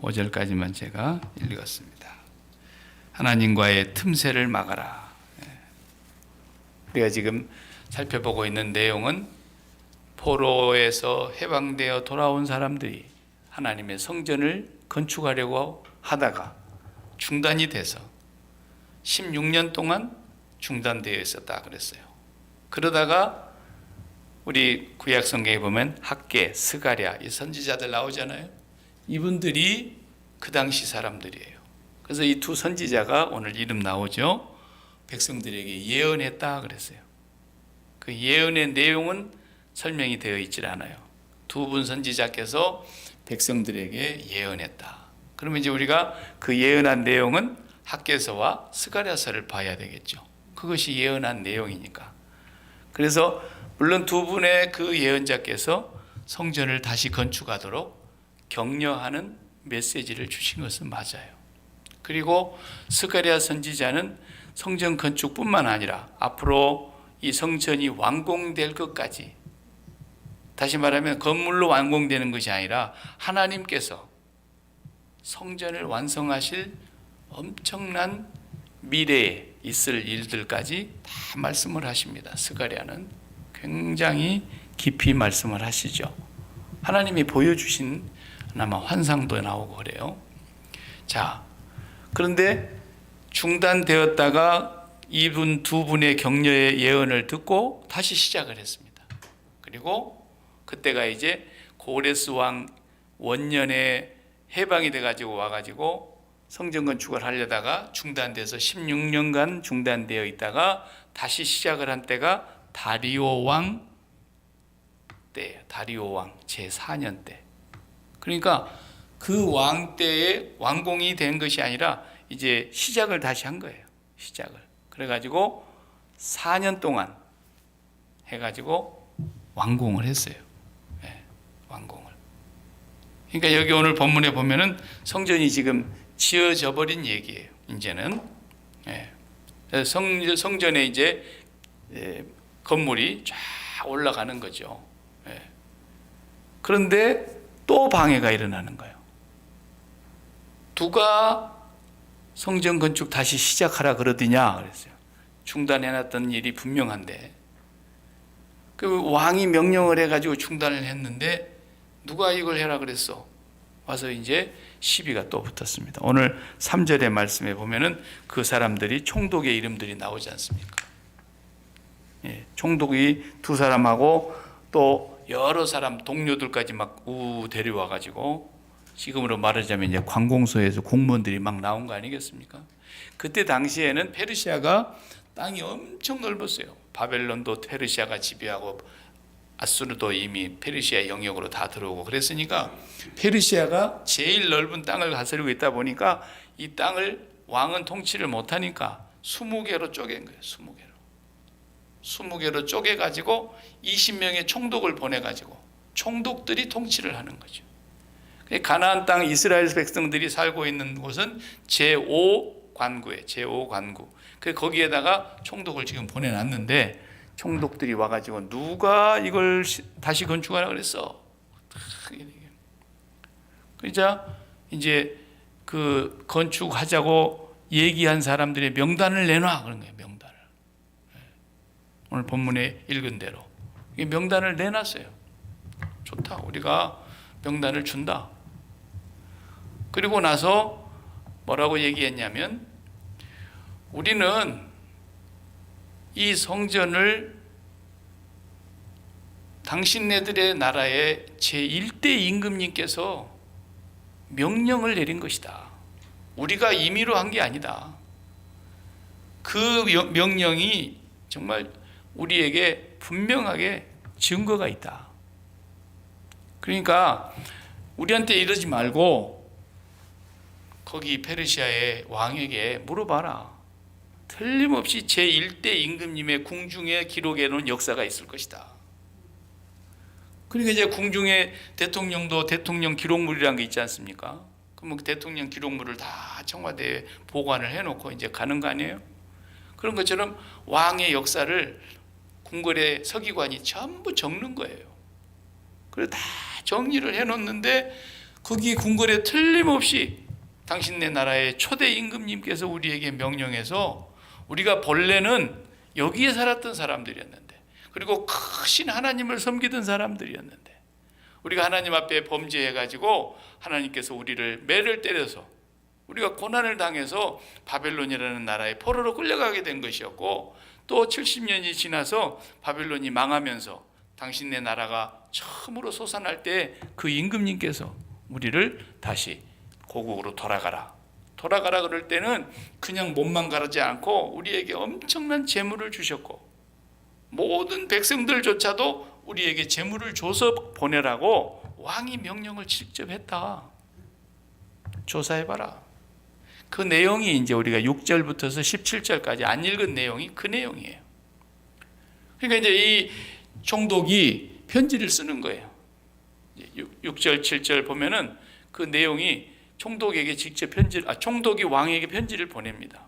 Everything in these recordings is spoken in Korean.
5절까지만 제가 읽었습니다. 하나님과의 틈새를 막아라. 우리가 지금 살펴보고 있는 내용은 포로에서 해방되어 돌아온 사람들이 하나님의 성전을 건축하려고 하다가 중단이 돼서 16년 동안 중단되어 있었다 그랬어요. 그러다가 우리 구약 성경에 보면 학개, 스가랴 이 선지자들 나오잖아요. 이분들이 그 당시 사람들이에요. 그래서 이 두 선지자가 오늘 이름 나오죠. 백성들에게 예언했다 그랬어요. 그 예언의 내용은 설명이 되어 있질 않아요. 두 분 선지자께서 백성들에게 예언했다. 그러면 이제 우리가 그 예언한 내용은 학개서와 스가랴서를 봐야 되겠죠. 그것이 예언한 내용이니까. 그래서 물론 두 분의 그 예언자께서 성전을 다시 건축하도록 격려하는 메시지를 주신 것은 맞아요. 그리고 스가랴 선지자는 성전 건축뿐만 아니라 앞으로 이 성전이 완공될 것까지, 다시 말하면 건물로 완공되는 것이 아니라 하나님께서 성전을 완성하실 엄청난 미래에 있을 일들까지 다 말씀을 하십니다. 스가랴는 굉장히 깊이 말씀을 하시죠. 하나님이 보여주신 아마 환상도 나오고 그래요. 자, 그런데 중단되었다가 이분 두 분의 격려의 예언을 듣고 다시 시작을 했습니다. 그리고 그때가 이제 고레스 왕 원년에 해방이 돼가지고 와가지고 성전 건축을 하려다가 중단돼서 16년간 중단되어 있다가 다시 시작을 한 때가 다리오 왕 때예요. 다리오 왕 제4년 때. 그러니까 그 왕 때에 완공이 된 것이 아니라 이제 시작을 다시 한 거예요. 시작을. 그래가지고 4년 동안 해가지고 완공을 했어요. 네, 완공을. 그러니까 여기 오늘 본문에 보면은 성전이 지금 지어져 버린 얘기예요. 이제는. 네. 성전에 이제 건물이 쫙 올라가는 거죠. 네. 그런데 또 방해가 일어나는 거예요. 누가 성전 건축 다시 시작하라 그러더냐 그랬어요. 중단해놨던 일이 분명한데 그 왕이 명령을 해가지고 중단을 했는데 누가 이걸 해라 그랬어. 와서 이제 시비가 또 붙었습니다. 오늘 3절의 말씀에 보면은 그 사람들이 총독의 이름들이 나오지 않습니까? 예, 총독이 두 사람하고 또 여러 사람 동료들까지 막 데려와가지고 지금으로 말하자면 이제 관공서에서 공무원들이 막 나온 거 아니겠습니까? 그때 당시에는 페르시아가 땅이 엄청 넓었어요. 바벨론도 페르시아가 지배하고 아수르도 이미 페르시아 영역으로 다 들어오고 그랬으니까 페르시아가 제일 넓은 땅을 다스리고 있다 보니까 이 땅을 왕은 통치를 못하니까 20개로 쪼갠 거예요. 20개로 쪼개가지고 20명의 총독을 보내가지고 총독들이 통치를 하는 거죠. 가나안 땅 이스라엘 백성들이 살고 있는 곳은 제5관구예요. 제5관구. 거기에다가 총독을 지금 보내놨는데 총독들이 와가지고 누가 이걸 다시 건축하라 그랬어. 그러자 이제 그 건축하자고 얘기한 사람들의 명단을 내놔 그런 거예요. 명단을. 오늘 본문에 읽은 대로 명단을 내놨어요. 좋다. 우리가 명단을 준다. 그리고 나서 뭐라고 얘기했냐면 우리는 이 성전을 당신네들의 나라의 제1대 임금님께서 명령을 내린 것이다. 우리가 임의로 한 게 아니다. 그 명령이 정말 우리에게 분명하게 증거가 있다. 그러니까 우리한테 이러지 말고 거기 페르시아의 왕에게 물어봐라. 틀림없이 제1대 임금님의 궁중에 기록해놓은 역사가 있을 것이다. 그러니까 이제 궁중의 대통령도 대통령 기록물이라는 게 있지 않습니까? 그럼 그 대통령 기록물을 다 청와대에 보관을 해놓고 이제 가는 거 아니에요? 그런 것처럼 왕의 역사를 궁궐의 서기관이 전부 적는 거예요. 그래서 다 정리를 해놓는데 거기 궁궐에 틀림없이 당신네 나라의 초대 임금님께서 우리에게 명령해서 우리가 본래는 여기에 살았던 사람들이었는데, 그리고 크신 하나님을 섬기던 사람들이었는데, 우리가 하나님 앞에 범죄해가지고 하나님께서 우리를 매를 때려서 우리가 고난을 당해서 바벨론이라는 나라에 포로로 끌려가게 된 것이었고, 또 70년이 지나서 바벨론이 망하면서 당신네 나라가 처음으로 솟아날 때 그 임금님께서 우리를 다시 고국으로 돌아가라 그럴 때는 그냥 몸만 가르지 않고 우리에게 엄청난 재물을 주셨고, 모든 백성들조차도 우리에게 재물을 줘서 보내라고 왕이 명령을 직접 했다. 조사해봐라. 그 내용이 이제 우리가 6절부터서 17절까지 안 읽은 내용이 그 내용이에요. 그러니까 이제 이 총독이 편지를 쓰는 거예요. 6절, 7절 보면은 그 내용이 총독에게 직접 총독이 왕에게 편지를 보냅니다.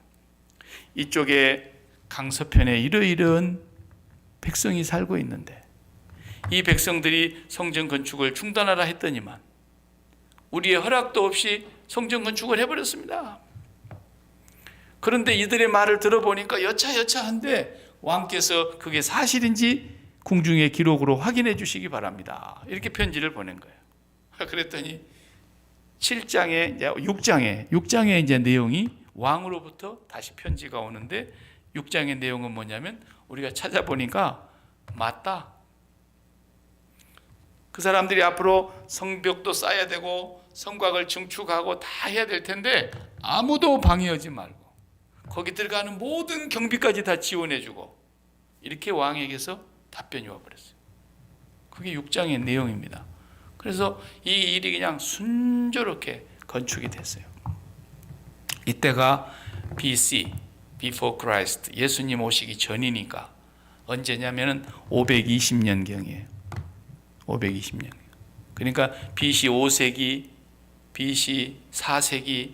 이쪽에 강서편에 이러이러한 백성이 살고 있는데 이 백성들이 성전 건축을 중단하라 했더니만 우리의 허락도 없이 성전 건축을 해버렸습니다. 그런데 이들의 말을 들어보니까 여차여차한데 왕께서 그게 사실인지 궁중의 기록으로 확인해 주시기 바랍니다. 이렇게 편지를 보낸 거예요. 그랬더니 6장에 이제 내용이 왕으로부터 다시 편지가 오는데, 6장의 내용은 뭐냐면 우리가 찾아보니까 맞다. 그 사람들이 앞으로 성벽도 쌓아야 되고 성곽을 증축하고 다 해야 될 텐데 아무도 방해하지 말고 거기 들어가는 모든 경비까지 다 지원해주고, 이렇게 왕에게서 답변이 와버렸어요. 그게 6장의 내용입니다. 그래서 이 일이 그냥 순조롭게 건축이 됐어요. 이때가 BC, Before Christ, 예수님 오시기 전이니까 언제냐면은 520년경이에요. 520년. 그러니까 BC 5세기, BC 4세기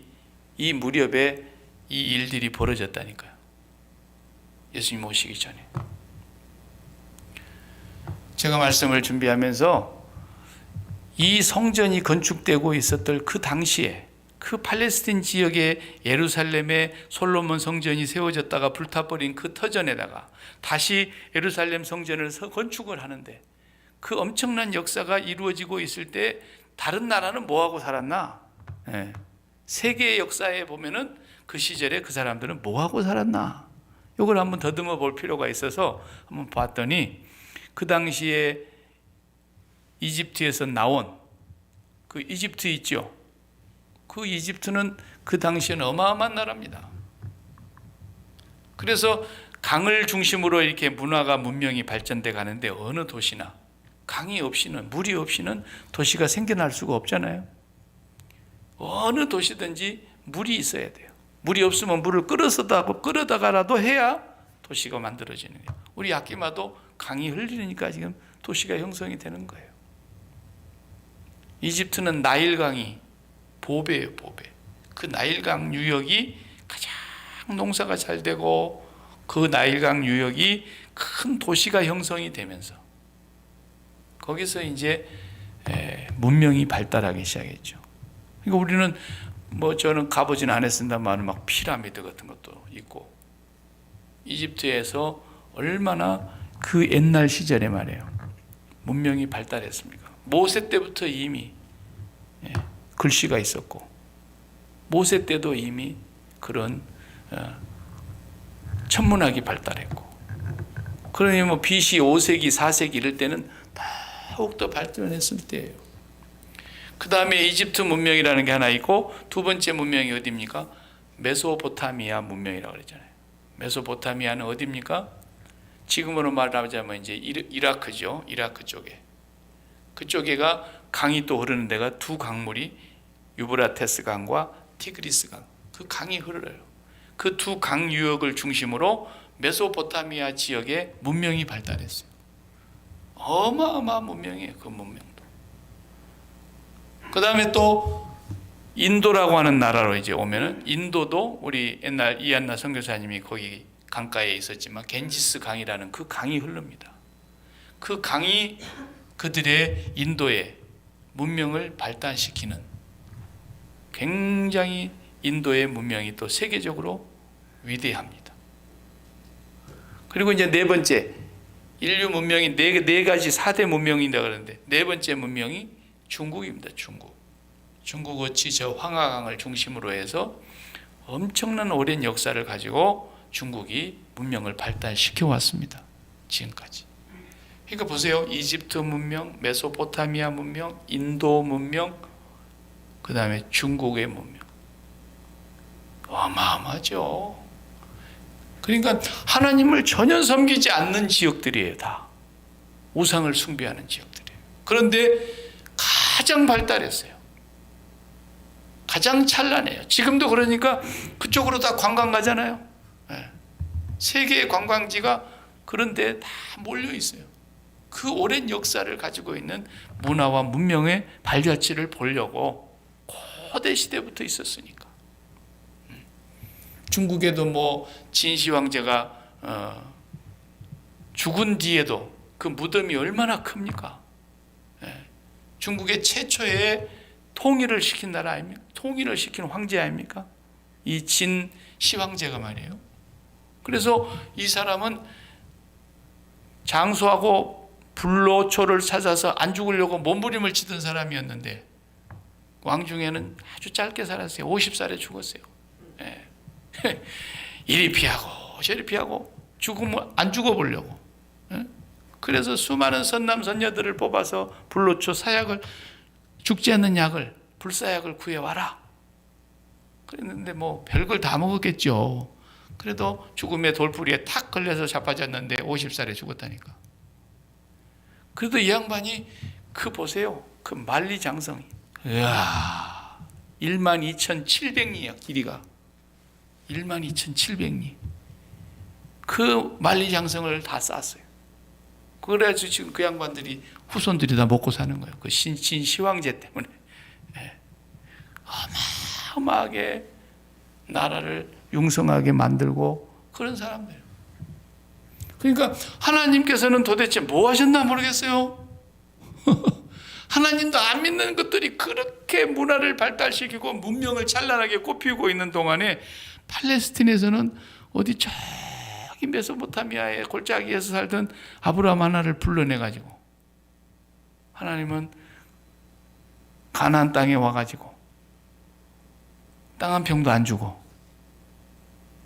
이 무렵에 이 일들이 벌어졌다니까요. 예수님 오시기 전에. 제가 말씀을 준비하면서 이 성전이 건축되고 있었던 그 당시에 그 팔레스틴 지역의 예루살렘에 솔로몬 성전이 세워졌다가 불타버린 그 터전에다가 다시 예루살렘 성전을 건축을 하는데, 그 엄청난 역사가 이루어지고 있을 때 다른 나라는 뭐하고 살았나? 세계의 역사에 보면은 그 시절에 그 사람들은 뭐하고 살았나? 이걸 한번 더듬어 볼 필요가 있어서 한번 봤더니, 그 당시에 이집트에서 나온 그 이집트 있죠? 그 이집트는 그 당시에는 어마어마한 나라입니다. 그래서 강을 중심으로 이렇게 문화가 문명이 발전돼 가는데, 어느 도시나 강이 없이는, 물이 없이는 도시가 생겨날 수가 없잖아요. 어느 도시든지 물이 있어야 돼요. 물이 없으면 물을 끌어다가라도 해야 도시가 만들어지는 거예요. 우리 야끼마도 강이 흘리니까 지금 도시가 형성이 되는 거예요. 이집트는 나일강이 보배예요, 보배. 그 나일강 유역이 가장 농사가 잘 되고, 그 나일강 유역이 큰 도시가 형성이 되면서 거기서 이제 문명이 발달하기 시작했죠. 그러니까 우리는 저는 가보진 않았습니다만 막 피라미드 같은 것도 있고, 이집트에서 얼마나 그 옛날 시절에 말이에요 문명이 발달했습니까? 모세 때부터 이미 글씨가 있었고, 모세 때도 이미 그런 천문학이 발달했고, 그러니 BC 5세기 4세기 이럴 때는 더욱더 발전했을 때예요. 그 다음에 이집트 문명이라는 게 하나 있고, 두 번째 문명이 어디입니까? 메소포타미아 문명이라고 그랬잖아요. 메소포타미아는 어디입니까? 지금으로 말하자면 이제 이라크죠. 이라크 쪽에. 그쪽에가 강이 또 흐르는 데가 두 강물이 유브라테스 강과 티그리스 강, 그 강이 흘러요. 그 두 강 유역을 중심으로 메소포타미아 지역에 문명이 발달했어요. 어마어마한 문명이에요, 그 문명도. 그 다음에 또 인도라고 하는 나라로 이제 오면은, 인도도 우리 옛날 이한나 선교사님이 거기 강가에 있었지만 겐지스 강이라는 그 강이 흐릅니다. 그 강이 그들의 인도의 문명을 발달시키는 굉장히 인도의 문명이 또 세계적으로 위대합니다. 그리고 이제 네 번째, 인류 문명이 네 가지 4대 문명이다 그러는데 네 번째 문명이 중국입니다. 중국 어치 저 황하강을 중심으로 해서 엄청난 오랜 역사를 가지고 중국이 문명을 발달시켜 왔습니다. 지금까지. 그러니까 보세요. 이집트 문명, 메소포타미아 문명, 인도 문명, 그 다음에 중국의 문명. 어마어마하죠. 그러니까 하나님을 전혀 섬기지 않는 지역들이에요. 다 우상을 숭배하는 지역들이에요. 그런데 가장 발달했어요. 가장 찬란해요. 지금도 그러니까 그쪽으로 다 관광 가잖아요. 세계의 관광지가 그런데 다 몰려 있어요. 그 오랜 역사를 가지고 있는 문화와 문명의 발자취를 보려고 고대 시대부터 있었으니까. 중국에도 뭐 진시 황제가 죽은 뒤에도 그 무덤이 얼마나 큽니까? 중국의 최초의 통일을 시킨 나라 아닙니까? 통일을 시킨 황제 아닙니까? 이 진시 황제가 말이에요. 그래서 이 사람은 장수하고 불로초를 찾아서 안 죽으려고 몸부림을 치던 사람이었는데 왕중에는 아주 짧게 살았어요. 50살에 죽었어요. 이리 피하고 저리 피하고 죽으면 안 죽어보려고. 그래서 수많은 선남 선녀들을 뽑아서 불로초 사약을, 죽지 않는 약을, 불사약을 구해와라. 그랬는데 뭐 별걸 다 먹었겠죠. 그래도 죽음의 돌부리에 탁 걸려서 자빠졌는데 50살에 죽었다니까. 그래도 이 양반이 그 보세요. 그 만리장성이. 이야, 12,700리야 길이가. 12,700리. 그 만리장성을 다 쌌어요. 그래서 지금 그 양반들이 후손들이 다 먹고 사는 거예요. 그 진시황제 때문에. 어마어마하게 나라를 융성하게 만들고 그런 사람들. 그러니까 하나님께서는 도대체 뭐 하셨나 모르겠어요. 하나님도 안 믿는 것들이 그렇게 문화를 발달시키고 문명을 찬란하게 꽃피우고 있는 동안에 팔레스틴에서는 어디 저기 메소포타미아의 골짜기에서 살던 아브라함 하나를 불러내가지고 하나님은 가나안 땅에 와가지고 땅 한 평도 안 주고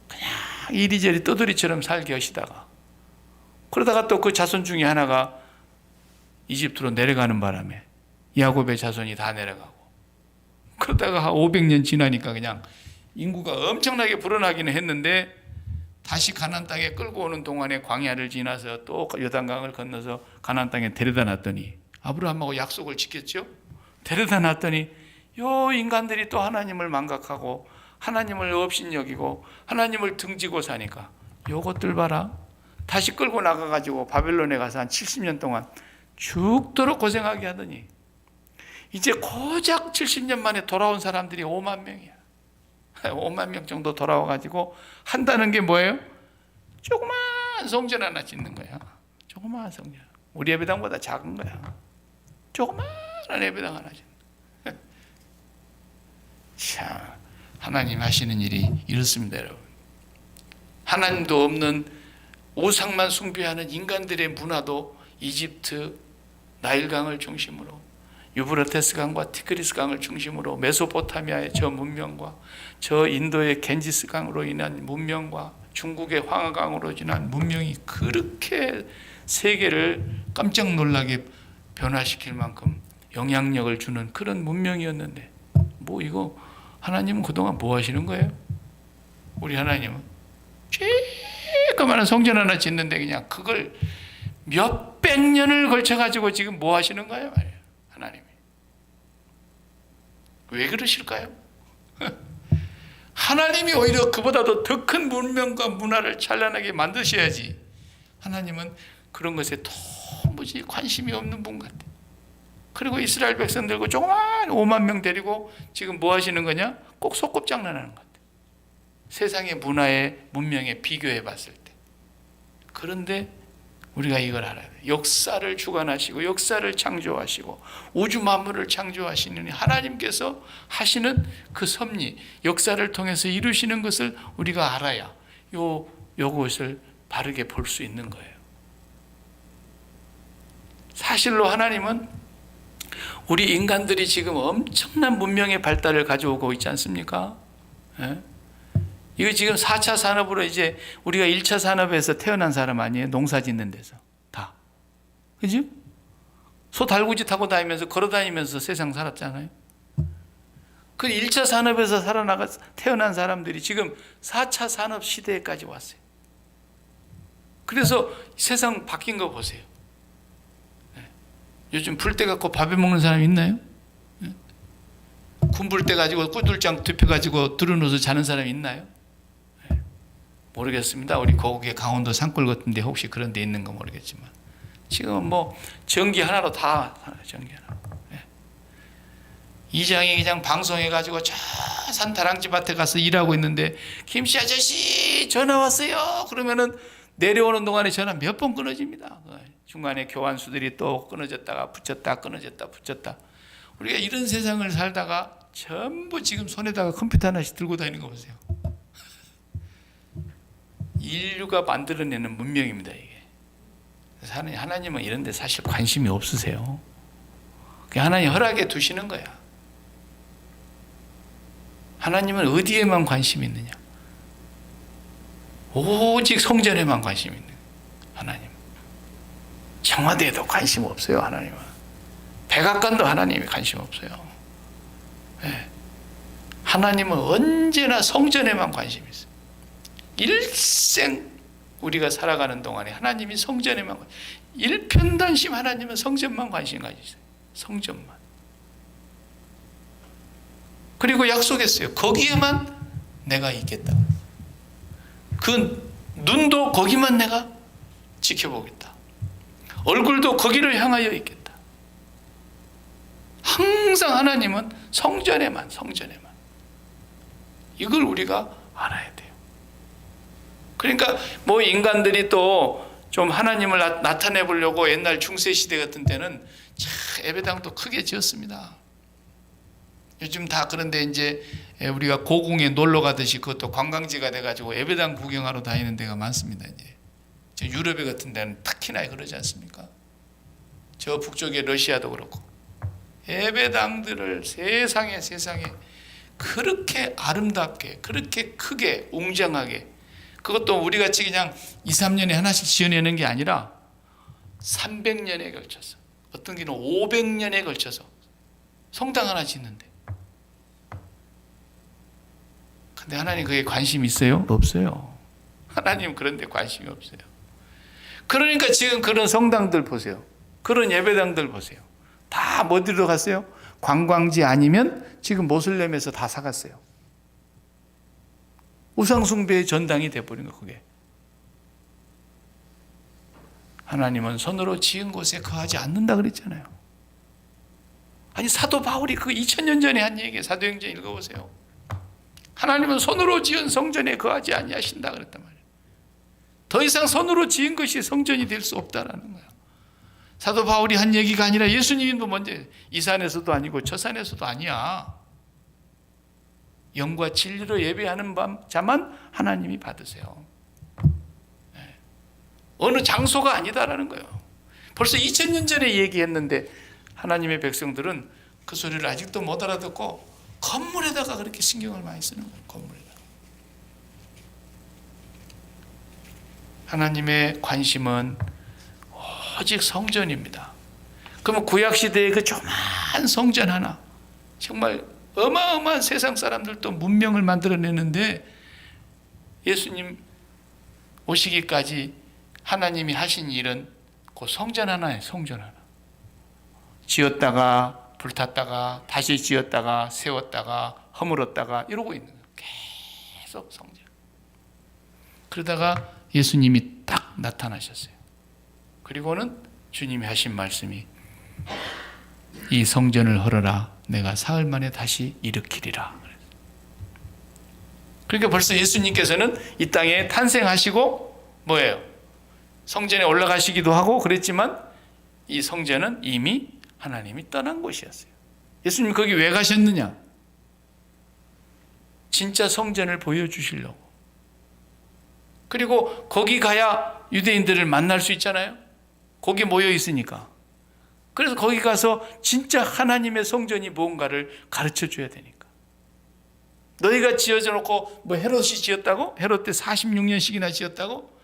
그냥 이리저리 떠돌이처럼 살게 하시다가 그러다가 또 그 자손 중에 하나가 이집트로 내려가는 바람에 야곱의 자손이 다 내려가고 그러다가 500년 지나니까 그냥 인구가 엄청나게 불어나기는 했는데 다시 가나안 땅에 끌고 오는 동안에 광야를 지나서 또 요단강을 건너서 가나안 땅에 데려다 놨더니 아브라함하고 약속을 지켰죠. 데려다 놨더니 요 인간들이 또 하나님을 망각하고 하나님을 업신여기고 하나님을 등지고 사니까 요것들 봐라. 다시 끌고 나가가지고 바벨론에 가서 한 70년 동안 죽도록 고생하게 하더니 이제 고작 70년 만에 돌아온 사람들이 5만 명이야. 5만 명 정도 돌아와가지고 한다는 게 뭐예요? 조그만 성전 하나 짓는 거야. 조그만 성전. 우리 예배당보다 작은 거야. 조그만한 예배당 하나 짓는 거야. 참 하나님 하시는 일이 이렇습니다, 여러분. 하나님도 없는 우상만 숭배하는 인간들의 문화도 이집트 나일강을 중심으로 유브라테스 강과 티그리스 강을 중심으로 메소포타미아의 저 문명과 저 인도의 겐지스 강으로 인한 문명과 중국의 황하강으로 인한 문명이 그렇게 세계를 깜짝 놀라게 변화시킬 만큼 영향력을 주는 그런 문명이었는데 뭐 이거 하나님은 그동안 뭐 하시는 거예요? 우리 하나님은 조그마한 성전 하나 짓는데 그냥 그걸 몇백 년을 걸쳐가지고 지금 뭐 하시는 거예요? 하나님이. 왜 그러실까요? 하나님이 오히려 그보다도 더 큰 문명과 문화를 찬란하게 만드셔야지. 하나님은 그런 것에 도무지 관심이 없는 분 같아. 그리고 이스라엘 백성 들고 조그만 5만 명 데리고 지금 뭐 하시는 거냐? 꼭 소꿉장난하는 것 같아. 세상의 문화의 문명에 비교해 봤을 때. 그런데 우리가 이걸 알아야 돼요. 역사를 주관하시고 역사를 창조하시고 우주 만물을 창조하시는 하나님께서 하시는 그 섭리, 역사를 통해서 이루시는 것을 우리가 알아야 요것을 바르게 볼 수 있는 거예요. 사실로 하나님은 우리 인간들이 지금 엄청난 문명의 발달을 가져오고 있지 않습니까? 예? 이거 지금 4차 산업으로 이제 우리가 1차 산업에서 태어난 사람 아니에요? 농사 짓는 데서 다. 그죠? 소 달구지 타고 다니면서 걸어 다니면서 세상 살았잖아요. 그 1차 산업에서 태어난 사람들이 지금 4차 산업 시대까지 왔어요. 그래서 세상 바뀐 거 보세요. 요즘 불대 갖고 밥에 먹는 사람 있나요? 군불대 가지고 꾸들장 덮여가지고 들어누워서 자는 사람 있나요? 모르겠습니다. 우리 거기에 강원도 산골 같은 데 혹시 그런 데 있는 거 모르겠지만 지금은 뭐 전기 하나로 다 전기 하나로. 이장이 그냥 방송해가지고 저 산 다랑쥐 밭에 가서 일하고 있는데 김씨 아저씨 전화 왔어요. 그러면은 내려오는 동안에 전화 몇 번 끊어집니다. 중간에 교환수들이 또 끊어졌다가 붙였다 끊어졌다 붙였다. 우리가 이런 세상을 살다가 전부 지금 손에다가 컴퓨터 하나씩 들고 다니는 거 보세요. 인류가 만들어내는 문명입니다, 이게. 그래서 하나님은 이런 데 사실 관심이 없으세요. 하나님 허락해 두시는 거야. 하나님은 어디에만 관심이 있느냐? 오직 성전에만 관심이 있는 거예요. 하나님. 청와대에도 관심 없어요, 하나님은. 백악관도 하나님이 관심 없어요. 네. 하나님은 언제나 성전에만 관심이 있어요. 일생 우리가 살아가는 동안에 하나님이 성전에만 일편단심 하나님은 성전만 관심 가지세요. 성전만. 그리고 약속했어요. 거기에만 내가 있겠다. 그 눈도 거기만 내가 지켜보겠다. 얼굴도 거기를 향하여 있겠다. 항상 하나님은 성전에만. 이걸 우리가 알아야 돼요. 그러니까 뭐 인간들이 또 좀 하나님을 나타내 보려고 옛날 중세시대 같은 때는 참 예배당도 크게 지었습니다. 요즘 다 그런데 이제 우리가 고궁에 놀러 가듯이 그것도 관광지가 돼가지고 예배당 구경하러 다니는 데가 많습니다. 이제 유럽에 같은 데는 특히나 그러지 않습니까? 저 북쪽의 러시아도 그렇고 예배당들을 세상에 그렇게 아름답게 그렇게 크게 웅장하게 그것도 우리같이 그냥 2, 3년에 하나씩 지어내는 게 아니라 300년에 걸쳐서 어떤 게는 500년에 걸쳐서 성당 하나 짓는데 근데 하나님 그게 관심 있어요? 없어요. 하나님 그런 데 관심이 없어요. 그러니까 지금 그런 성당들 보세요. 그런 예배당들 보세요. 다 어디로 갔어요? 관광지 아니면 지금 모슬렘에서 다 사갔어요. 우상숭배의 전당이 돼버린 거 그게. 하나님은 손으로 지은 곳에 거하지 않는다 그랬잖아요. 아니 사도 바울이 그 2000년 전에 한 얘기예요. 사도행전 읽어보세요. 하나님은 손으로 지은 성전에 거하지 아니하신다 그랬단 말이에요. 더 이상 손으로 지은 것이 성전이 될 수 없다라는 거예요. 사도 바울이 한 얘기가 아니라 예수님도 먼저 이 산에서도 아니고 저 산에서도 아니야. 영과 진리로 예배하는 자만 하나님이 받으세요. 네. 어느 장소가 아니다라는 거예요. 벌써 2000년 전에 얘기했는데 하나님의 백성들은 그 소리를 아직도 못 알아듣고 건물에다가 그렇게 신경을 많이 쓰는 거예요. 건물에다가. 하나님의 관심은 오직 성전입니다. 그러면 구약시대의 그 조그만 성전 하나 정말 어마어마한 세상 사람들도 문명을 만들어내는데 예수님 오시기까지 하나님이 하신 일은 그 성전 하나예요. 성전 하나. 지었다가 불탔다가 다시 지었다가 세웠다가 허물었다가 이러고 있는 거예요. 계속 성전. 그러다가 예수님이 딱 나타나셨어요. 그리고는 주님이 하신 말씀이 이 성전을 헐어라 내가 사흘 만에 다시 일으키리라. 그러니까 벌써 예수님께서는 이 땅에 탄생하시고 뭐예요? 성전에 올라가시기도 하고 그랬지만 이 성전은 이미 하나님이 떠난 곳이었어요. 예수님 거기 왜 가셨느냐? 진짜 성전을 보여주시려고. 그리고 거기 가야 유대인들을 만날 수 있잖아요. 거기 모여 있으니까. 그래서 거기 가서 진짜 하나님의 성전이 뭔가를 가르쳐 줘야 되니까. 너희가 지어져 놓고 뭐 헤롯이 지었다고? 헤롯 때 46년씩이나 지었다고?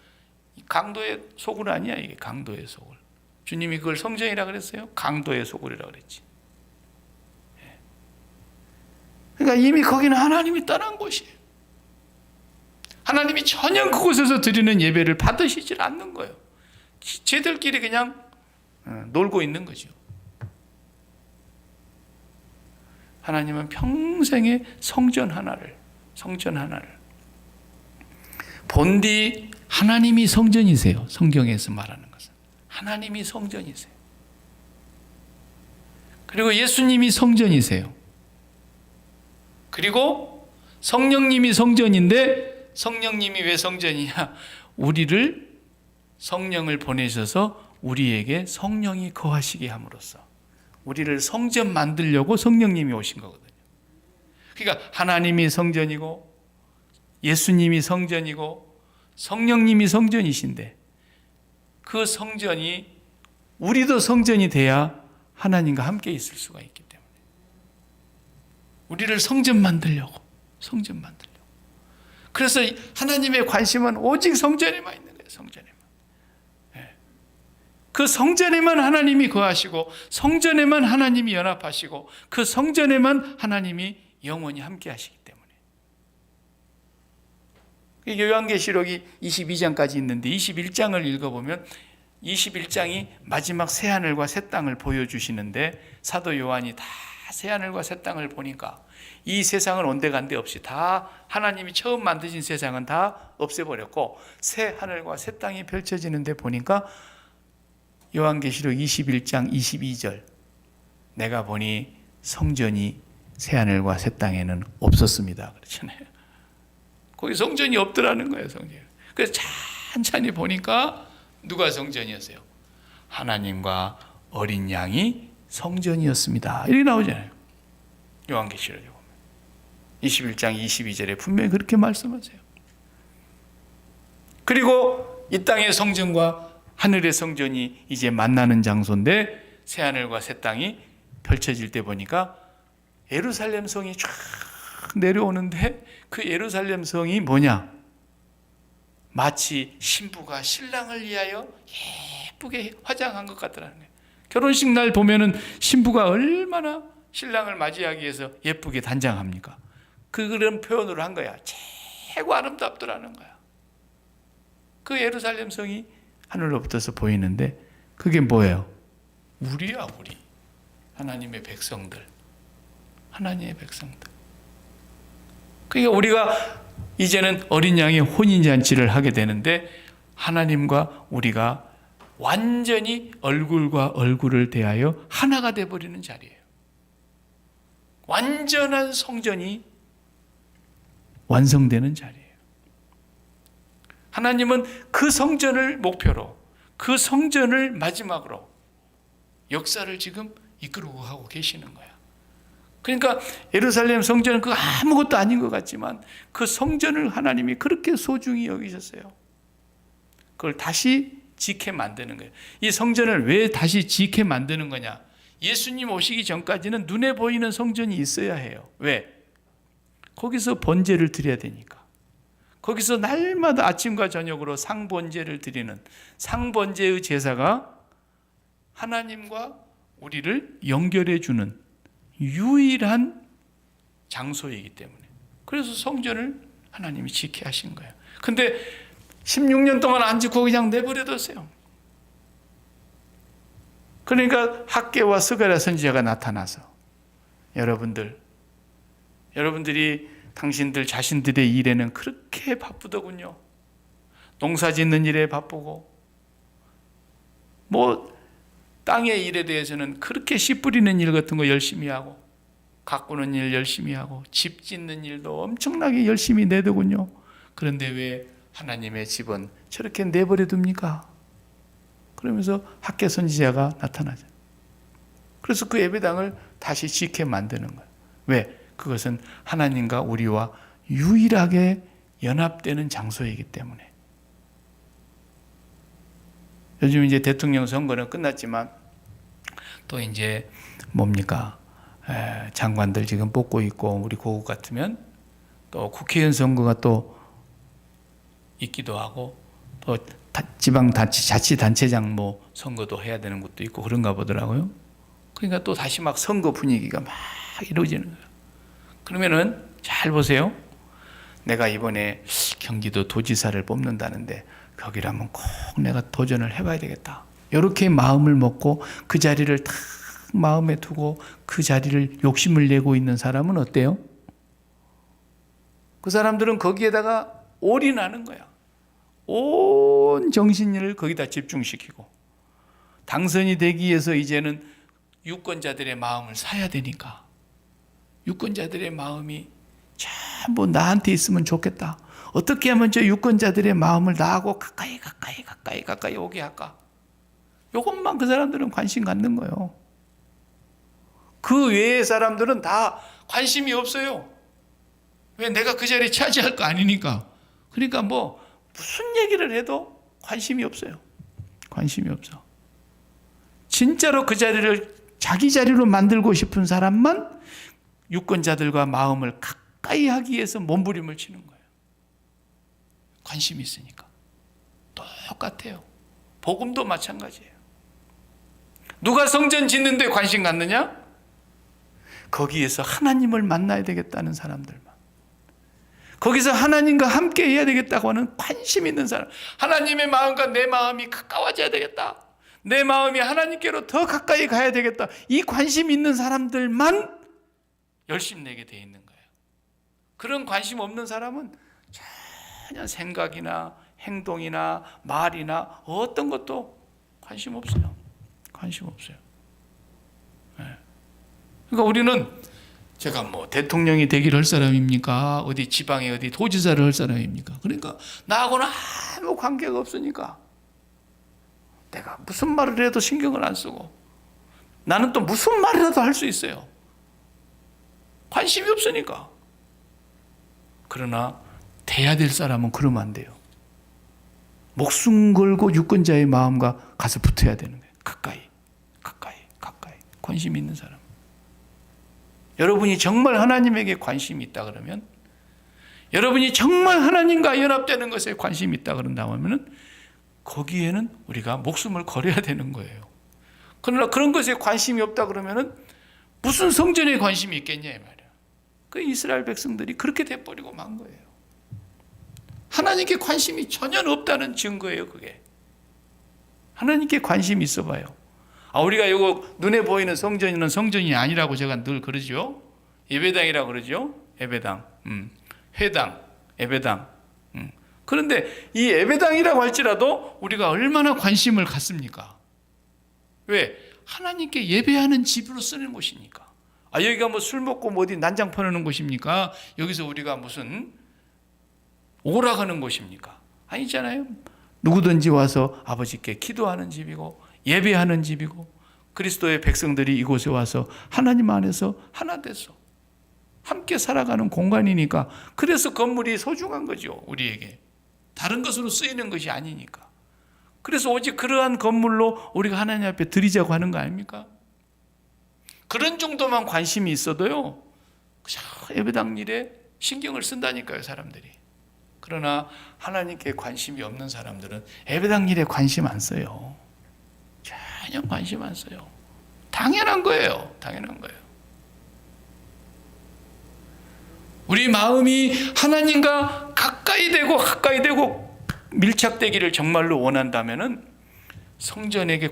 강도의 소굴 아니야 이게. 강도의 소굴. 주님이 그걸 성전이라 그랬어요? 강도의 소굴이라 그랬지. 그러니까 이미 거기는 하나님이 떠난 곳이에요. 하나님이 전혀 그곳에서 드리는 예배를 받으시질 않는 거예요. 쟤들끼리 그냥 놀고 있는 거죠. 하나님은 평생에 성전 하나를 본디 하나님이 성전이세요. 성경에서 말하는 것은 하나님이 성전이세요. 그리고 예수님이 성전이세요. 그리고 성령님이 성전인데 성령님이 왜 성전이냐? 우리를 성령을 보내셔서 우리에게 성령이 거하시게 함으로써 우리를 성전 만들려고 성령님이 오신 거거든요. 그러니까 하나님이 성전이고 예수님이 성전이고 성령님이 성전이신데 그 성전이 우리도 성전이 돼야 하나님과 함께 있을 수가 있기 때문에 우리를 성전 만들려고. 그래서 하나님의 관심은 오직 성전에만 있는 거예요. 성전에만. 그 성전에만 하나님이 거하시고 성전에만 하나님이 연합하시고 그 성전에만 하나님이 영원히 함께 하시기 때문에. 요한계시록이 22장까지 있는데 21장을 읽어보면 21장이 마지막 새하늘과 새 땅을 보여주시는데 사도 요한이 다 새하늘과 새 땅을 보니까 이 세상은 온데간데 없이 다 하나님이 처음 만드신 세상은 다 없애버렸고 새 하늘과 새 땅이 펼쳐지는데 보니까 요한계시록 21장 22절 내가 보니 성전이 새하늘과 새 땅에는 없었습니다. 그렇잖아요. 거기 성전이 없더라는 거예요. 성전. 그래서 찬찬히 보니까 누가 성전이었어요? 하나님과 어린 양이 성전이었습니다. 이렇게 나오잖아요. 요한계시록에 보면 21장 22절에 분명히 그렇게 말씀하세요. 그리고 이 땅의 성전과 하늘의 성전이 이제 만나는 장소인데 새하늘과 새 땅이 펼쳐질 때 보니까 예루살렘 성이 쫙 내려오는데 그 예루살렘 성이 뭐냐? 마치 신부가 신랑을 위하여 예쁘게 화장한 것 같더라는 거예요. 결혼식 날 보면은 신부가 얼마나 신랑을 맞이하기 위해서 예쁘게 단장합니까? 그런 표현으로 한 거야. 최고 아름답더라는 거야. 그 예루살렘 성이 하늘로부터서 보이는데 그게 뭐예요? 우리야, 우리. 하나님의 백성들. 하나님의 백성들. 그러니까 우리가 이제는 어린 양의 혼인잔치를 하게 되는데 하나님과 우리가 완전히 얼굴과 얼굴을 대하여 하나가 되어버리는 자리예요. 완전한 성전이 완성되는 자리예요. 하나님은 그 성전을 목표로 그 성전을 마지막으로 역사를 지금 이끌고 가고 계시는 거야. 그러니까 예루살렘 성전은 그 아무것도 아닌 것 같지만 그 성전을 하나님이 그렇게 소중히 여기셨어요. 그걸 다시 지게 만드는 거예요. 이 성전을 왜 다시 지게 만드는 거냐? 예수님 오시기 전까지는 눈에 보이는 성전이 있어야 해요. 왜? 거기서 번제를 드려야 되니까. 거기서 날마다 아침과 저녁으로 상번제를 드리는 상번제의 제사가 하나님과 우리를 연결해 주는 유일한 장소이기 때문에 그래서 성전을 하나님이 지게 하신 거예요. 근데 16년 동안 안 짓고 그냥 내버려뒀어요. 그러니까 학개와 스가랴 선지자가 나타나서 여러분들이 당신들 자신들의 일에는 그렇게 바쁘더군요. 농사 짓는 일에 바쁘고 땅의 일에 대해서는 그렇게 씨 뿌리는 일 같은 거 열심히 하고 가꾸는 일 열심히 하고 집 짓는 일도 엄청나게 열심히 내더군요. 그런데 왜 하나님의 집은 저렇게 내버려 둡니까? 그러면서 학계 선지자가 나타나죠. 그래서 그 예배당을 다시 짓게 만드는 거예요. 왜? 그것은 하나님과 우리와 유일하게 연합되는 장소이기 때문에. 요즘 이제 대통령 선거는 끝났지만 또 이제 뭡니까? 장관들 지금 뽑고 있고, 우리 고국 같으면 또 국회의원 선거가 또 있기도 하고, 또 지방 자치단체장 뭐 선거도 해야 되는 것도 있고 그런가 보더라고요. 그러니까 또 다시 막 선거 분위기가 막 이루어지는 거예요. 그러면은 잘 보세요. 내가 이번에 경기도 도지사를 뽑는다는데 거기라면 꼭 내가 도전을 해봐야 되겠다. 이렇게 마음을 먹고 그 자리를 딱 마음에 두고 그 자리를 욕심을 내고 있는 사람은 어때요? 그 사람들은 거기에다가 올인하는 거야. 온 정신을 거기다 집중시키고, 당선이 되기 위해서 이제는 유권자들의 마음을 사야 되니까, 유권자들의 마음이 전부 나한테 있으면 좋겠다. 어떻게 하면 저 유권자들의 마음을 나하고 가까이 오게 할까? 이것만 그 사람들은 관심 갖는 거예요. 그 외의 사람들은 다 관심이 없어요. 왜? 내가 그 자리에 차지할 거 아니니까. 그러니까 뭐 무슨 얘기를 해도 관심이 없어요. 관심이 없어. 진짜로 그 자리를 자기 자리로 만들고 싶은 사람만 유권자들과 마음을 가까이 하기 위해서 몸부림을 치는 거예요. 관심이 있으니까. 똑같아요. 복음도 마찬가지예요. 누가 성전 짓는데 관심 갖느냐? 거기에서 하나님을 만나야 되겠다는 사람들만. 거기서 하나님과 함께 해야 되겠다고 하는 관심 있는 사람. 하나님의 마음과 내 마음이 가까워져야 되겠다. 내 마음이 하나님께로 더 가까이 가야 되겠다. 이 관심 있는 사람들만 열심 내게 돼 있는 거예요. 그런 관심 없는 사람은 전혀 생각이나 행동이나 말이나 어떤 것도 관심 없어요. 관심 없어요. 네. 그러니까 우리는, 제가 뭐 대통령이 되기를 할 사람입니까? 어디 지방에 어디 도지사를 할 사람입니까? 그러니까 나하고는 아무 관계가 없으니까 내가 무슨 말을 해도 신경을 안 쓰고, 나는 또 무슨 말이라도 할 수 있어요. 관심이 없으니까. 그러나 돼야 될 사람은 그러면 안 돼요. 목숨 걸고 유권자의 마음과 가서 붙어야 되는 거예요. 가까이. 관심이 있는 사람. 여러분이 정말 하나님에게 관심이 있다 그러면, 여러분이 정말 하나님과 연합되는 것에 관심이 있다 그런다면 거기에는 우리가 목숨을 걸어야 되는 거예요. 그러나 그런 것에 관심이 없다 그러면 무슨 성전에 관심이 있겠냐 이 말이야. 그 이스라엘 백성들이 그렇게 돼버리고 만 거예요. 하나님께 관심이 전혀 없다는 증거예요. 그게 하나님께 관심이 있어 봐요. 우리가 이거 눈에 보이는 성전은 성전이 아니라고 제가 늘 그러죠. 예배당이라고 그러죠. 예배당, 회당, 예배당. 그런데 이 예배당이라고 할지라도 우리가 얼마나 관심을 갖습니까? 왜? 하나님께 예배하는 집으로 쓰는 곳이니까. 여기가 뭐 술 먹고 뭐 어디 난장 퍼내는 곳입니까? 여기서 우리가 무슨 오락하는 곳입니까? 아니잖아요. 누구든지 와서 아버지께 기도하는 집이고 예배하는 집이고, 그리스도의 백성들이 이곳에 와서 하나님 안에서 하나 돼서 함께 살아가는 공간이니까, 그래서 건물이 소중한 거죠. 우리에게 다른 것으로 쓰이는 것이 아니니까. 그래서 오직 그러한 건물로 우리가 하나님 앞에 드리자고 하는 거 아닙니까? 그런 정도만 관심이 있어도요, 예배당 일에 신경을 쓴다니까요, 사람들이. 그러나 하나님께 관심이 없는 사람들은 예배당 일에 관심 안 써요. 전혀 관심 안 써요. 당연한 거예요. 당연한 거예요. 우리 마음이 하나님과 가까이 되고 밀착되기를 정말로 원한다면은 성전에게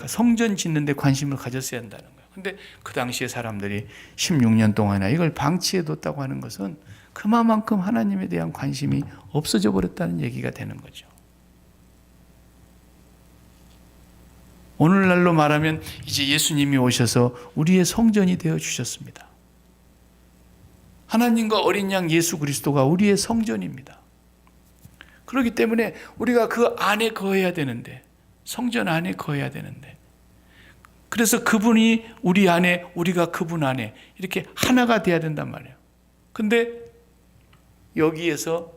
성전 짓는 데 관심을 가졌어야 한다는 거예요. 근데 그 당시에 사람들이 16년 동안이나 이걸 방치해뒀다고 하는 것은 그만큼 하나님에 대한 관심이 없어져 버렸다는 얘기가 되는 거죠. 오늘날로 말하면 이제 예수님이 오셔서 우리의 성전이 되어 주셨습니다. 하나님과 어린 양 예수 그리스도가 우리의 성전입니다. 그렇기 때문에 우리가 그 안에 거해야 되는데, 성전 안에 거해야 되는데, 그래서 그분이 우리 안에, 우리가 그분 안에 이렇게 하나가 돼야 된단 말이에요. 근데 여기에서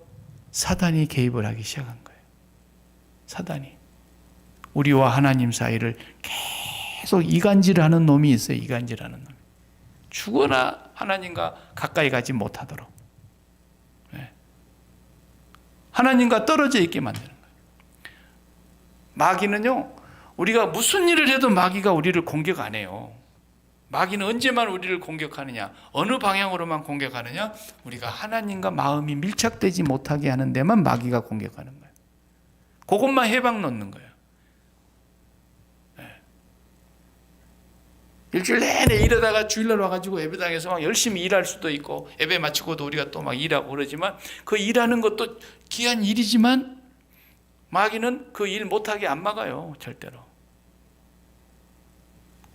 사단이 개입을 하기 시작한 거예요. 사단이 우리와 하나님 사이를 계속 이간질하는 놈이 있어요. 이간질하는 놈. 죽어나 하나님과 가까이 가지 못하도록, 하나님과 떨어져 있게 만드는 거예요. 마귀는요, 우리가 무슨 일을 해도 마귀가 우리를 공격 안 해요. 마귀는 언제만 우리를 공격하느냐, 어느 방향으로만 공격하느냐, 우리가 하나님과 마음이 밀착되지 못하게 하는 데만 마귀가 공격하는 거예요. 그것만 해방 놓는 거예요. 일주일 내내 일하다가 주일날 와가지고 예배당에서 막 열심히 일할 수도 있고, 예배 마치고도 우리가 또 막 일하고 그러지만, 그 일하는 것도 귀한 일이지만 마귀는 그 일 못하게 안 막아요. 절대로.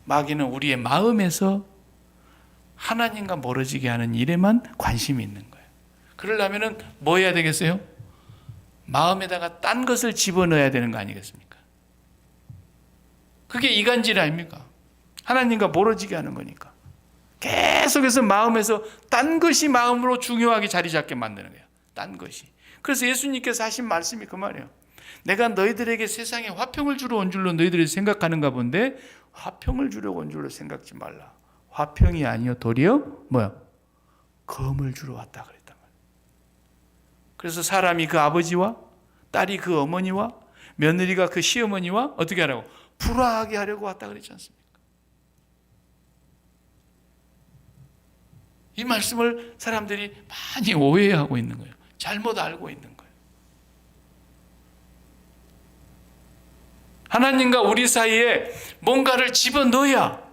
마귀는 우리의 마음에서 하나님과 멀어지게 하는 일에만 관심이 있는 거예요. 그러려면 뭐 해야 되겠어요? 마음에다가 딴 것을 집어넣어야 되는 거 아니겠습니까? 그게 이간질 아닙니까? 하나님과 멀어지게 하는 거니까. 계속해서 마음에서 딴 것이 마음으로 중요하게 자리 잡게 만드는 거예요. 딴 것이. 그래서 예수님께서 하신 말씀이 그 말이에요. 내가 너희들에게 세상에 화평을 주러 온 줄로 너희들이 생각하는가 본데, 화평을 주려고 온 줄로 생각지 말라. 화평이 아니요 도리어 뭐야? 검을 주러 왔다 그랬단 말이에요. 그래서 사람이 그 아버지와 딸이 그 어머니와 며느리가 그 시어머니와 어떻게 하라고? 불화하게 하려고 왔다 그랬지 않습니까? 이 말씀을 사람들이 많이 오해하고 있는 거예요. 잘못 알고 있는 거예요. 하나님과 우리 사이에 뭔가를 집어넣어야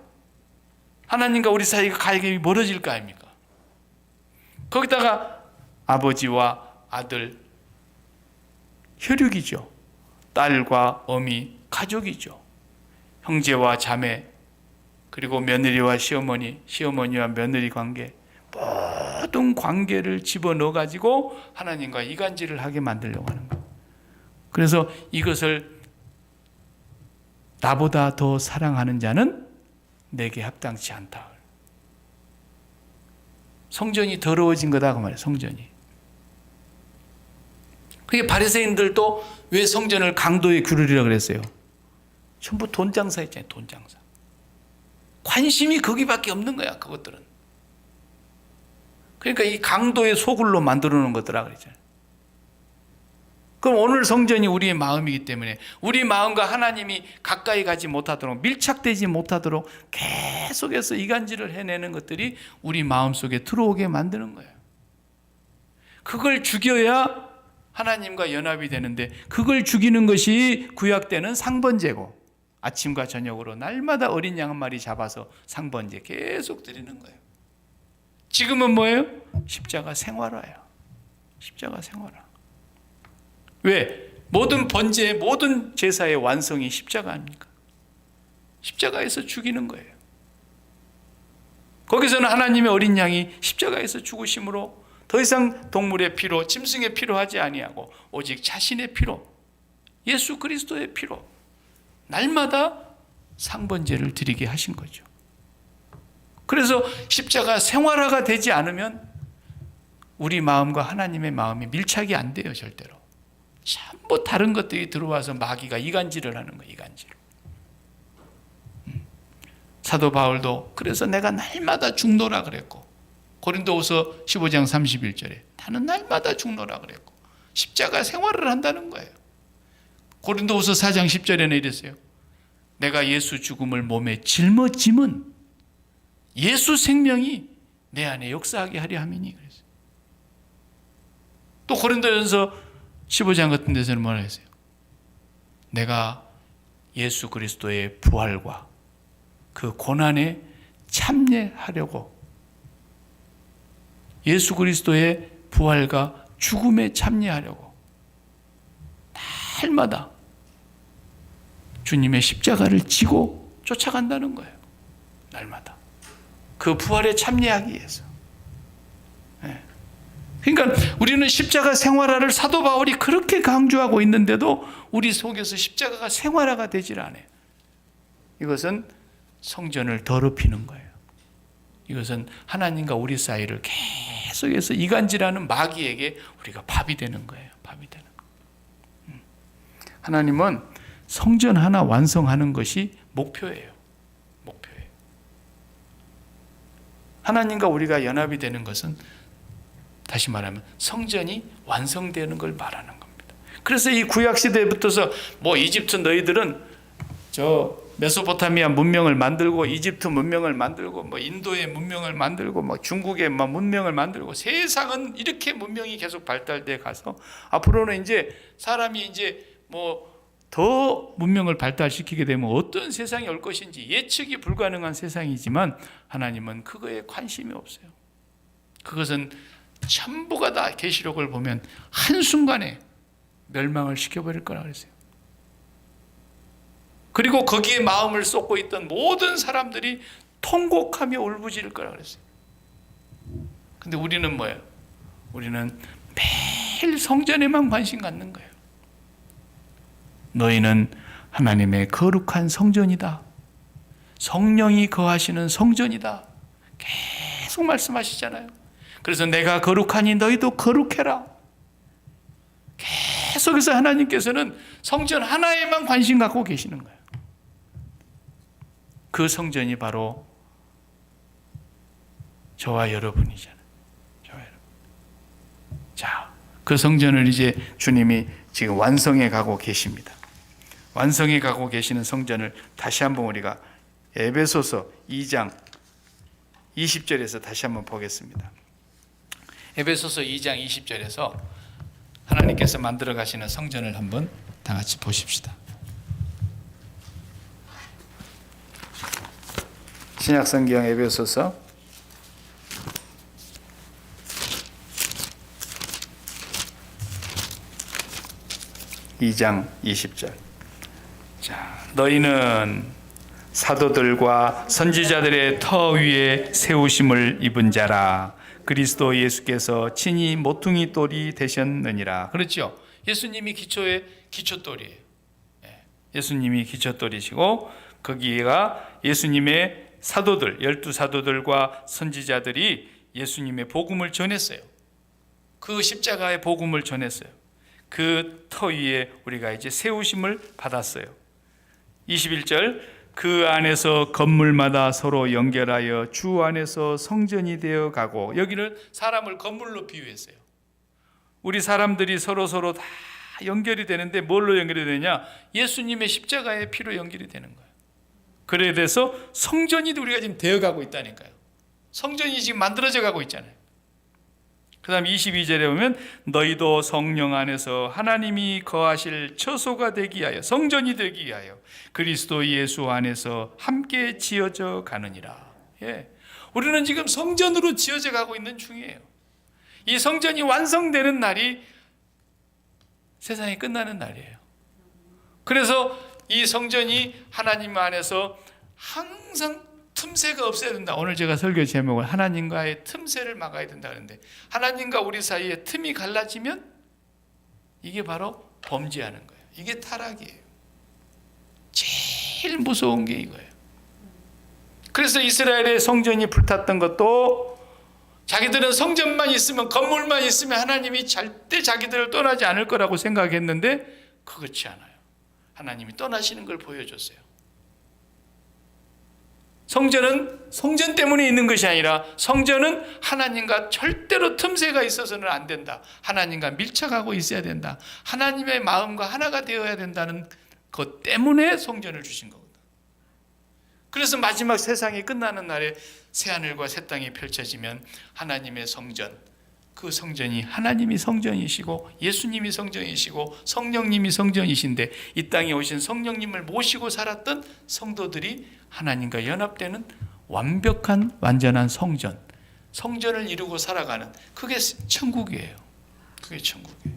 하나님과 우리 사이가 가격이 멀어질 거 아닙니까? 거기다가 아버지와 아들, 혈육이죠. 딸과 어미, 가족이죠. 형제와 자매, 그리고 며느리와 시어머니, 시어머니와 며느리 관계, 모든 관계를 집어넣어가지고 하나님과 이간질을 하게 만들려고 하는 거예요. 그래서 이것을 나보다 더 사랑하는 자는 내게 합당치 않다. 성전이 더러워진 거다 그 말이에요. 성전이. 그게 바리새인들도 왜 성전을 강도의 규율이라고 그랬어요? 전부 돈 장사했잖아요. 돈 장사. 관심이 거기밖에 없는 거야. 그것들은. 그러니까 이 강도의 소굴로 만들어 놓은 것들아 그랬잖아요. 그럼 오늘 성전이 우리의 마음이기 때문에 우리 마음과 하나님이 가까이 가지 못하도록, 밀착되지 못하도록 계속해서 이간질을 해내는 것들이 우리 마음속에 들어오게 만드는 거예요. 그걸 죽여야 하나님과 연합이 되는데, 그걸 죽이는 것이 구약 때는 상번제고, 아침과 저녁으로 날마다 어린 양 한 마리 잡아서 상번제 계속 드리는 거예요. 지금은 뭐예요? 십자가 생활화예요. 십자가 생활화. 왜? 모든 번제의 모든 제사의 완성이 십자가 아닙니까? 십자가에서 죽이는 거예요. 거기서는 하나님의 어린 양이 십자가에서 죽으심으로 더 이상 동물의 피로, 짐승의 피로 하지 아니하고 오직 자신의 피로, 예수 그리스도의 피로 날마다 상번제를 드리게 하신 거죠. 그래서 십자가 생활화가 되지 않으면 우리 마음과 하나님의 마음이 밀착이 안 돼요. 절대로. 전부 다른 것들이 들어와서 마귀가 이간질을 하는 거예요. 이간질. 사도 바울도 그래서 내가 날마다 죽노라 그랬고, 고린도후서 15장 31절에 나는 날마다 죽노라 그랬고, 십자가 생활을 한다는 거예요. 고린도후서 4장 10절에는 이랬어요. 내가 예수 죽음을 몸에 짊어짐은 예수 생명이 내 안에 역사하게 하려 함이니 그랬어요. 또 고린도전서 15장 같은 데서는 뭐라 했어요? 내가 예수 그리스도의 부활과 그 고난에 참여하려고, 예수 그리스도의 부활과 죽음에 참여하려고 날마다 주님의 십자가를 지고 쫓아간다는 거예요. 날마다 그 부활에 참여하기 위해서. 그러니까 우리는 십자가 생활화를 사도 바울이 그렇게 강조하고 있는데도 우리 속에서 십자가가 생활화가 되질 않아요. 이것은 성전을 더럽히는 거예요. 이것은 하나님과 우리 사이를 계속해서 이간질하는 마귀에게 우리가 밥이 되는 거예요. 밥이 되는 거예요. 하나님은 성전 하나 완성하는 것이 목표예요. 목표예요. 하나님과 우리가 연합이 되는 것은 다시 말하면 성전이 완성되는 걸 말하는 겁니다. 그래서 이 구약 시대부터서 뭐 이집트 너희들은 저 메소포타미아 문명을 만들고 이집트 문명을 만들고 뭐 인도의 문명을 만들고 뭐 중국의 문명을 만들고 세상은 이렇게 문명이 계속 발달돼 가서 앞으로는 이제 사람이 이제 뭐 더 문명을 발달시키게 되면 어떤 세상이 올 것인지 예측이 불가능한 세상이지만 하나님은 그거에 관심이 없어요. 그것은 전부가 다 계시록을 보면 한순간에 멸망을 시켜버릴 거라 그랬어요. 그리고 거기에 마음을 쏟고 있던 모든 사람들이 통곡하며 울부짖을 거라 그랬어요. 근데 우리는 뭐예요? 우리는 매일 성전에만 관심 갖는 거예요. 너희는 하나님의 거룩한 성전이다. 성령이 거하시는 성전이다. 계속 말씀하시잖아요. 그래서 내가 거룩하니 너희도 거룩해라. 계속해서 하나님께서는 성전 하나에만 관심 갖고 계시는 거예요. 그 성전이 바로 저와 여러분이잖아요. 저와 여러분. 자, 그 성전을 이제 주님이 지금 완성해 가고 계십니다. 완성해 가고 계시는 성전을 다시 한번 우리가 에베소서 2장 20절에서 다시 한번 보겠습니다. 에베소서 2장 20절에서 하나님께서 만들어 가시는 성전을 한번 다 같이 보십시다. 신약성경 에베소서 2장 20절. 자, 너희는 사도들과 선지자들의 터 위에 세우심을 입은 자라. 그리스도 예수께서 친히 모퉁이 돌이 되셨느니라. 그렇죠? 예수님이 기초돌이에요. 예수님이 기초돌이시고 거기가 예수님의 사도들, 12사도들과 선지자들이 예수님의 복음을 전했어요. 그 십자가의 복음을 전했어요. 그 터 위에 우리가 이제 세우심을 받았어요. 21절, 그 안에서 건물마다 서로 연결하여 주 안에서 성전이 되어 가고, 여기는 사람을 건물로 비유했어요. 우리 사람들이 서로 다 연결이 되는데 뭘로 연결이 되냐? 예수님의 십자가의 피로 연결이 되는 거예요. 그래 돼서 성전이 우리가 지금 되어가고 있다니까요. 성전이 지금 만들어져 가고 있잖아요. 그 다음 22절에 보면 너희도 성령 안에서 하나님이 거하실 처소가 되기 위하여, 성전이 되기 위하여 그리스도 예수 안에서 함께 지어져 가느니라. 우리는 지금 성전으로 지어져 가고 있는 중이에요. 이 성전이 완성되는 날이 세상이 끝나는 날이에요. 그래서 이 성전이 하나님 안에서 항상 틈새가 없어야 된다. 오늘 제가 설교 제목을 하나님과의 틈새를 막아야 된다 하는데, 하나님과 우리 사이에 틈이 갈라지면 이게 바로 범죄하는 거예요. 이게 타락이에요. 제일 무서운 게 이거예요. 그래서 이스라엘의 성전이 불탔던 것도 자기들은 성전만 있으면, 건물만 있으면 하나님이 절대 자기들을 떠나지 않을 거라고 생각했는데 그렇지 않아요. 하나님이 떠나시는 걸 보여줬어요. 성전은 성전 때문에 있는 것이 아니라 성전은 하나님과 절대로 틈새가 있어서는 안 된다. 하나님과 밀착하고 있어야 된다. 하나님의 마음과 하나가 되어야 된다는 것 때문에 성전을 주신 거거든. 그래서 마지막 세상이 끝나는 날에 새하늘과 새 땅이 펼쳐지면 하나님의 성전, 그 성전이 하나님이 성전이시고 예수님이 성전이시고 성령님이 성전이신데, 이 땅에 오신 성령님을 모시고 살았던 성도들이 하나님과 연합되는 완벽한 완전한 성전을 이루고 살아가는, 그게 천국이에요. 그게 천국이에요.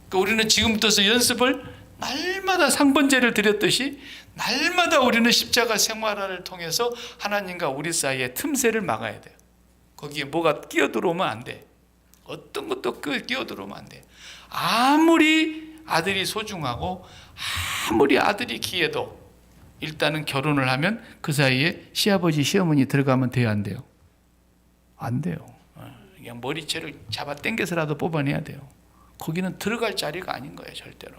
그러니까 우리는 지금부터 연습을 날마다 상번제를 드렸듯이 날마다 우리는 십자가 생활화를 통해서 하나님과 우리 사이의 틈새를 막아야 돼요. 거기에 뭐가 끼어들어오면 안 돼. 어떤 것도 끼어들어오면 안 돼. 아무리 아들이 소중하고 아무리 아들이 귀해도 일단은 결혼을 하면 그 사이에 시아버지 시어머니 들어가면 돼요, 안 돼요? 안 돼요. 그냥 머리채를 잡아 당겨서라도 뽑아내야 돼요. 거기는 들어갈 자리가 아닌 거예요, 절대로.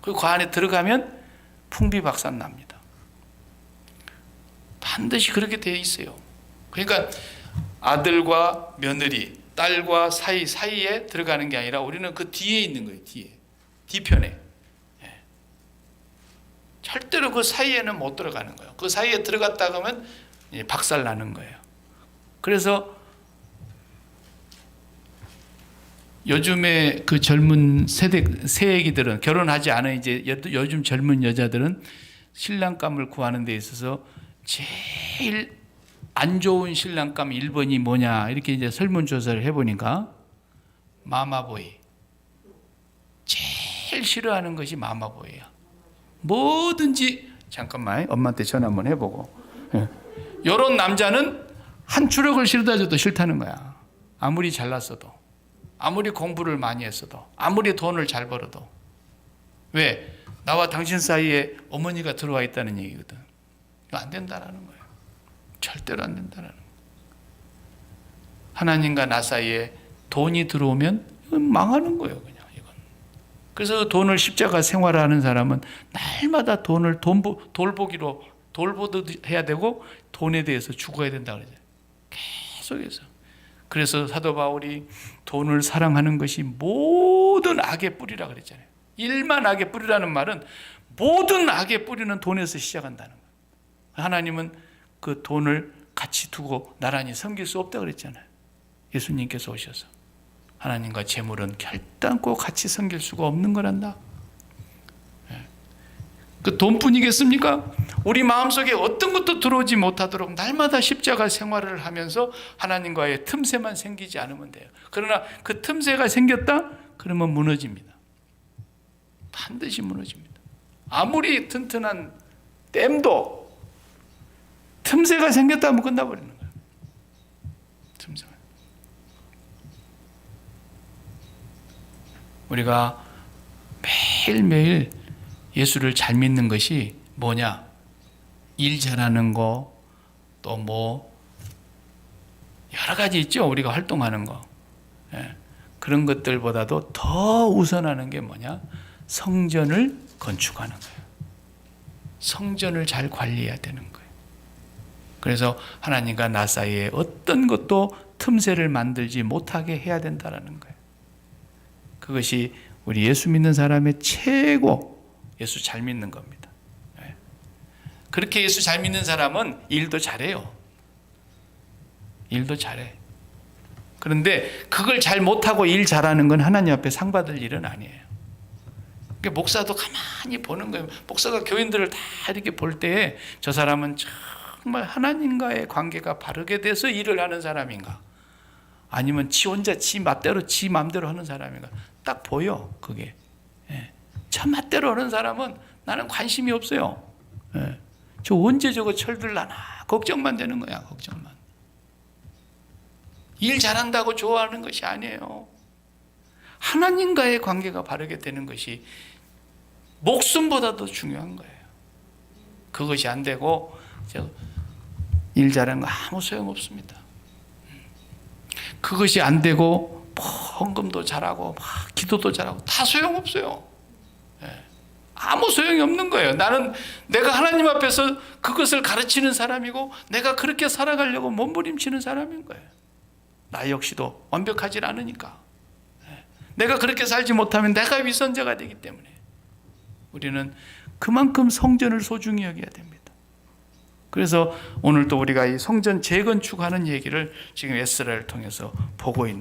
그리고 그 안에 들어가면 풍비박산 납니다. 반드시 그렇게 되어 있어요. 그러니까 아들과 며느리, 딸과 사이에 들어가는 게 아니라 우리는 그 뒤에 있는 거예요. 뒤편에. 절대로 그 사이에는 못 들어가는 거예요. 그 사이에 들어갔다 그러면 박살 나는 거예요. 그래서 요즘에 그 젊은 새 애기들은 결혼하지 않은 이제 요즘 젊은 여자들은 신랑감을 구하는 데 있어서 제일 안 좋은 신랑감 1번이 뭐냐 이렇게 이제 설문조사를 해보니까 마마보이. 제일 싫어하는 것이 마마보이야. 뭐든지 잠깐만 엄마한테 전화 한번 해보고 이런 남자는 한 추럭을 실어다 줘도 싫다는 거야. 아무리 잘났어도 아무리 공부를 많이 했어도 아무리 돈을 잘 벌어도. 왜? 나와 당신 사이에 어머니가 들어와 있다는 얘기거든. 이거 안 된다라는 거예요. 절대로 안 된다라는 거예요. 하나님과 나 사이에 돈이 들어오면 이건 망하는 거예요. 그냥 이건. 그래서 돈을 십자가 생활하는 사람은 날마다 돈을 돌보듯 해야 되고 돈에 대해서 죽어야 된다 그러죠. 계속해서. 그래서 사도 바울이 돈을 사랑하는 것이 모든 악의 뿌리라 그랬잖아요. 일만 악의 뿌리라는 말은 모든 악의 뿌리는 돈에서 시작한다는 거예요. 하나님은 그 돈을 같이 두고 나란히 섬길 수 없다 그랬잖아요. 예수님께서 오셔서 하나님과 재물은 결단코 같이 섬길 수가 없는 거란다. 그 돈뿐이겠습니까? 우리 마음속에 어떤 것도 들어오지 못하도록 날마다 십자가 생활을 하면서 하나님과의 틈새만 생기지 않으면 돼요. 그러나 그 틈새가 생겼다? 그러면 무너집니다. 반드시 무너집니다. 아무리 튼튼한 댐도 틈새가 생겼다 하면 끝나버리는 거예요. 틈새가. 우리가 매일매일 예수를 잘 믿는 것이 뭐냐? 일 잘하는 거, 또 뭐 여러 가지 있죠. 우리가 활동하는 거. 그런 것들보다도 더 우선하는 게 뭐냐? 성전을 건축하는 거예요. 성전을 잘 관리해야 되는 거예요. 그래서 하나님과 나 사이에 어떤 것도 틈새를 만들지 못하게 해야 된다는 거예요. 그것이 우리 예수 믿는 사람의 최고, 예수 잘 믿는 겁니다. 그렇게 예수 잘 믿는 사람은 일도 잘해요. 일도 잘해. 그런데 그걸 잘 못하고 일 잘하는 건 하나님 앞에 상 받을 일은 아니에요. 그러니까 목사도 가만히 보는 거예요. 목사가 교인들을 다 이렇게 볼 때 저 사람은 정말 하나님과의 관계가 바르게 돼서 일을 하는 사람인가, 아니면 지 혼자 지 맘대로 하는 사람인가 딱 보여. 그게 저 맛대로 하는 사람은 나는 관심이 없어요. 저 언제 저거 철들라나 걱정만 되는 거야. 걱정만. 일 잘한다고 좋아하는 것이 아니에요. 하나님과의 관계가 바르게 되는 것이 목숨보다도 중요한 거예요. 그것이 안 되고 일 잘하는 거 아무 소용없습니다. 그것이 안 되고 헌금도 잘하고 기도도 잘하고 다 소용없어요. 아무 소용이 없는 거예요. 내가 하나님 앞에서 그것을 가르치는 사람이고 내가 그렇게 살아가려고 몸부림치는 사람인 거예요. 나 역시도 완벽하지 않으니까. 내가 그렇게 살지 못하면 내가 위선자가 되기 때문에 우리는 그만큼 성전을 소중히 여겨야 됩니다. 그래서 오늘 또 우리가 이 성전 재건축하는 얘기를 지금 에스라를 통해서 보고 있는